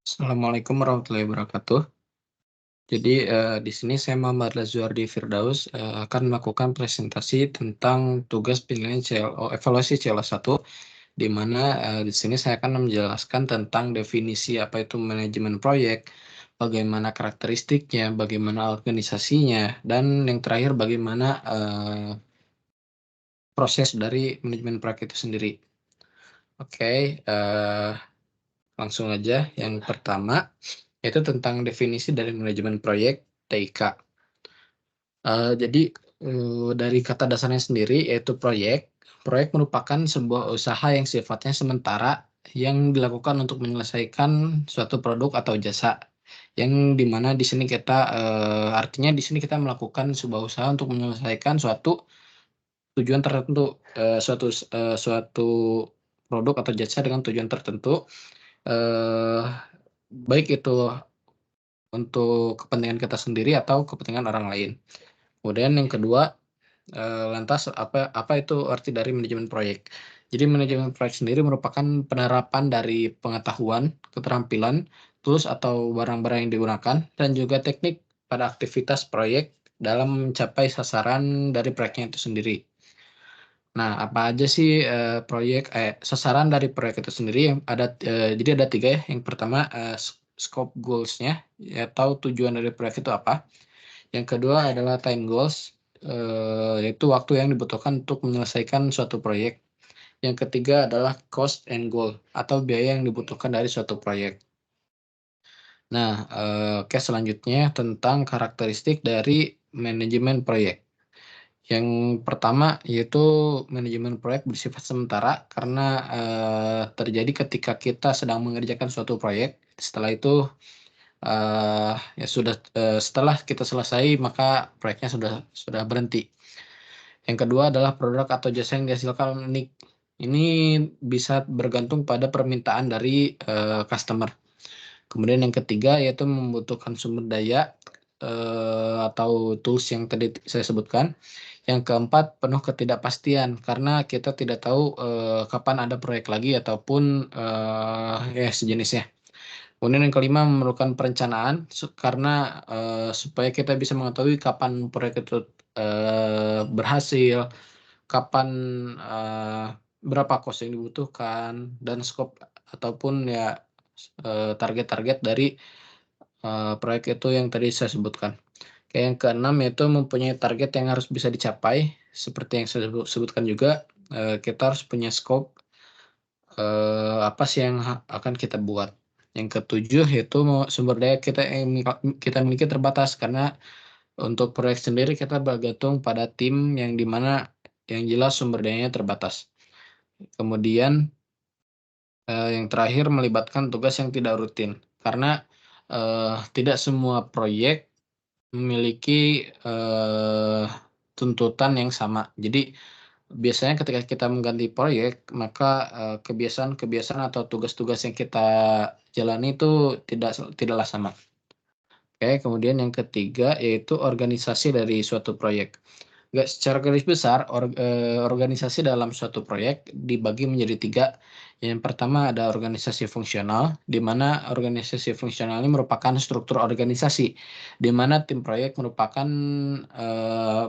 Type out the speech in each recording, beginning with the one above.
Assalamualaikum warahmatullahi wabarakatuh. Jadi, di sini saya Muhammad Lazuardi Firdaus, akan melakukan presentasi tentang tugas penilaian evaluasi CLO 1, di mana, di sini saya akan menjelaskan tentang definisi apa itu manajemen proyek, bagaimana karakteristiknya, bagaimana organisasinya, dan yang terakhir bagaimana, proses dari manajemen proyek itu sendiri. Oke, langsung aja. Yang pertama, yaitu tentang definisi dari manajemen proyek TIK. Jadi, dari kata dasarnya sendiri yaitu proyek. Proyek merupakan sebuah usaha yang sifatnya sementara yang dilakukan untuk menyelesaikan suatu produk atau jasa. Yang di mana di sini kita, artinya di sini kita melakukan sebuah usaha untuk menyelesaikan suatu tujuan tertentu, suatu produk atau jasa dengan tujuan tertentu, eee, baik itu untuk kepentingan kita sendiri atau kepentingan orang lain. Kemudian yang kedua, lantas apa itu arti dari manajemen proyek? Jadi manajemen proyek sendiri merupakan penerapan dari pengetahuan, keterampilan, tools atau barang-barang yang digunakan, dan juga teknik pada aktivitas proyek dalam mencapai sasaran dari proyeknya itu sendiri. Nah, apa aja sih, sasaran dari proyek itu sendiri yang ada, jadi ada 3 ya. Yang pertama, scope goals-nya, atau tujuan dari proyek itu apa. Yang kedua adalah time goals, yaitu waktu yang dibutuhkan untuk menyelesaikan suatu proyek. Yang ketiga adalah cost and goal, atau biaya yang dibutuhkan dari suatu proyek. Nah, oke, selanjutnya tentang karakteristik dari manajemen proyek. Yang pertama yaitu manajemen proyek bersifat sementara karena, terjadi ketika kita sedang mengerjakan suatu proyek, setelah itu, setelah kita selesai maka proyeknya sudah berhenti. Yang kedua adalah produk atau jasa yang dihasilkan unik. Ini bisa bergantung pada permintaan dari, customer. Kemudian yang ketiga yaitu membutuhkan sumber daya, atau tools yang tadi saya sebutkan. Yang keempat, penuh ketidakpastian karena kita tidak tahu, kapan ada proyek lagi ataupun, ya sejenisnya. Kemudian yang kelima, memerlukan perencanaan karena, supaya kita bisa mengetahui kapan proyek itu, berhasil, kapan, berapa cost yang dibutuhkan, dan skop ataupun ya, target-target dari, proyek itu yang tadi saya sebutkan. Oke, yang keenam yaitu mempunyai target yang harus bisa dicapai, seperti yang saya sebutkan juga, kita harus punya scope, apa sih yang akan kita buat. Yang ketujuh yaitu sumber daya kita miliki terbatas, karena untuk proyek sendiri kita bergantung pada tim yang di mana yang jelas sumber dayanya terbatas. Kemudian, yang terakhir melibatkan tugas yang tidak rutin, karena, tidak semua proyek memiliki, tuntutan yang sama. Jadi, biasanya ketika kita mengganti proyek, maka, kebiasaan-kebiasaan atau tugas-tugas yang kita jalani itu tidaklah sama. Oke, kemudian yang ketiga yaitu organisasi dari suatu proyek. Secara garis besar, organisasi dalam suatu proyek dibagi menjadi 3. Yang pertama ada organisasi fungsional, di mana organisasi fungsional ini merupakan struktur organisasi, di mana tim proyek merupakan,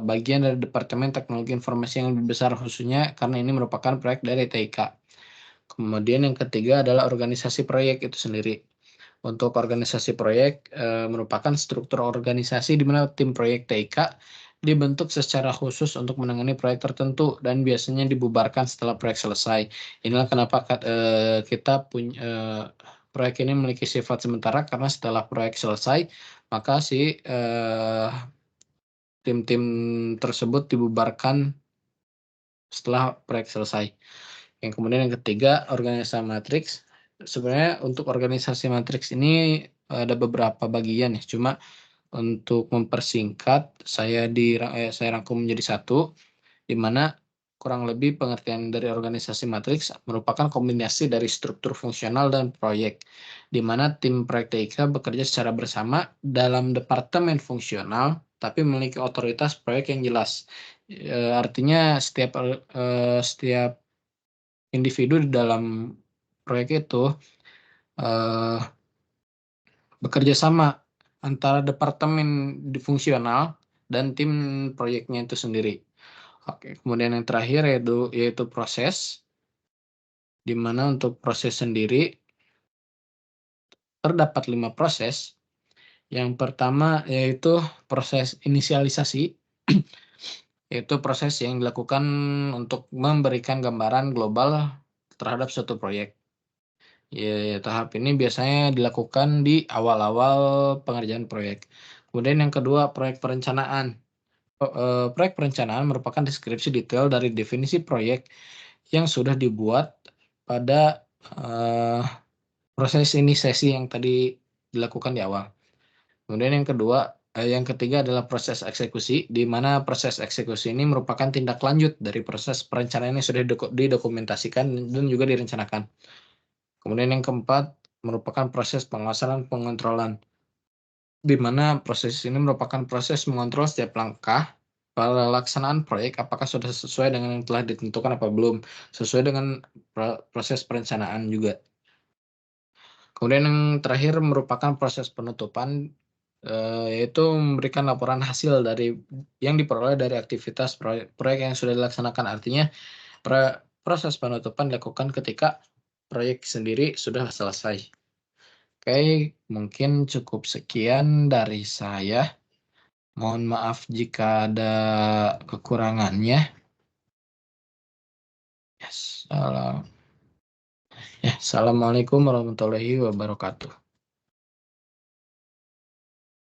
bagian dari Departemen Teknologi Informasi yang lebih besar, khususnya karena ini merupakan proyek dari TIK. Kemudian yang ketiga adalah organisasi proyek itu sendiri. Untuk organisasi proyek, merupakan struktur organisasi di mana tim proyek TIK dibentuk secara khusus untuk menangani proyek tertentu dan biasanya dibubarkan setelah proyek selesai. Inilah kenapa proyek ini memiliki sifat sementara, karena setelah proyek selesai maka tim-tim tersebut dibubarkan setelah proyek selesai. Yang kemudian yang ketiga, organisasi matriks. Sebenarnya untuk organisasi matriks ini ada beberapa bagian ya, cuma untuk mempersingkat saya rangkum menjadi satu, di mana kurang lebih pengertian dari organisasi matriks merupakan kombinasi dari struktur fungsional dan proyek, di mana tim proyek TIK bekerja secara bersama dalam departemen fungsional, tapi memiliki otoritas proyek yang jelas. Artinya setiap individu di dalam proyek itu, eee bekerja sama antara departemen fungsional dan tim proyeknya itu sendiri. Oke, kemudian yang terakhir yaitu proses, di mana untuk proses sendiri terdapat 5 proses. Yang pertama yaitu proses inisialisasi, yaitu proses yang dilakukan untuk memberikan gambaran global terhadap suatu proyek. Ya, tahap ini biasanya dilakukan di awal-awal pengerjaan proyek. Kemudian yang kedua, proyek perencanaan. Proyek perencanaan merupakan deskripsi detail dari definisi proyek yang sudah dibuat pada proses inisiasi yang tadi dilakukan di awal. Kemudian yang ketiga adalah proses eksekusi, di mana proses eksekusi ini merupakan tindak lanjut dari proses perencanaan yang sudah didokumentasikan dan juga direncanakan. Kemudian yang keempat merupakan proses pengawasan dan pengontrolan, di mana proses ini merupakan proses mengontrol setiap langkah pelaksanaan proyek apakah sudah sesuai dengan yang telah ditentukan apa belum, sesuai dengan proses perencanaan juga. Kemudian yang terakhir merupakan proses penutupan, yaitu memberikan laporan hasil dari yang diperoleh dari aktivitas proyek yang sudah dilaksanakan. Artinya proses penutupan dilakukan ketika proyek sendiri sudah selesai. Oke, mungkin cukup sekian dari saya. Mohon maaf jika ada kekurangannya. Ya, Assalamualaikum warahmatullahi wabarakatuh.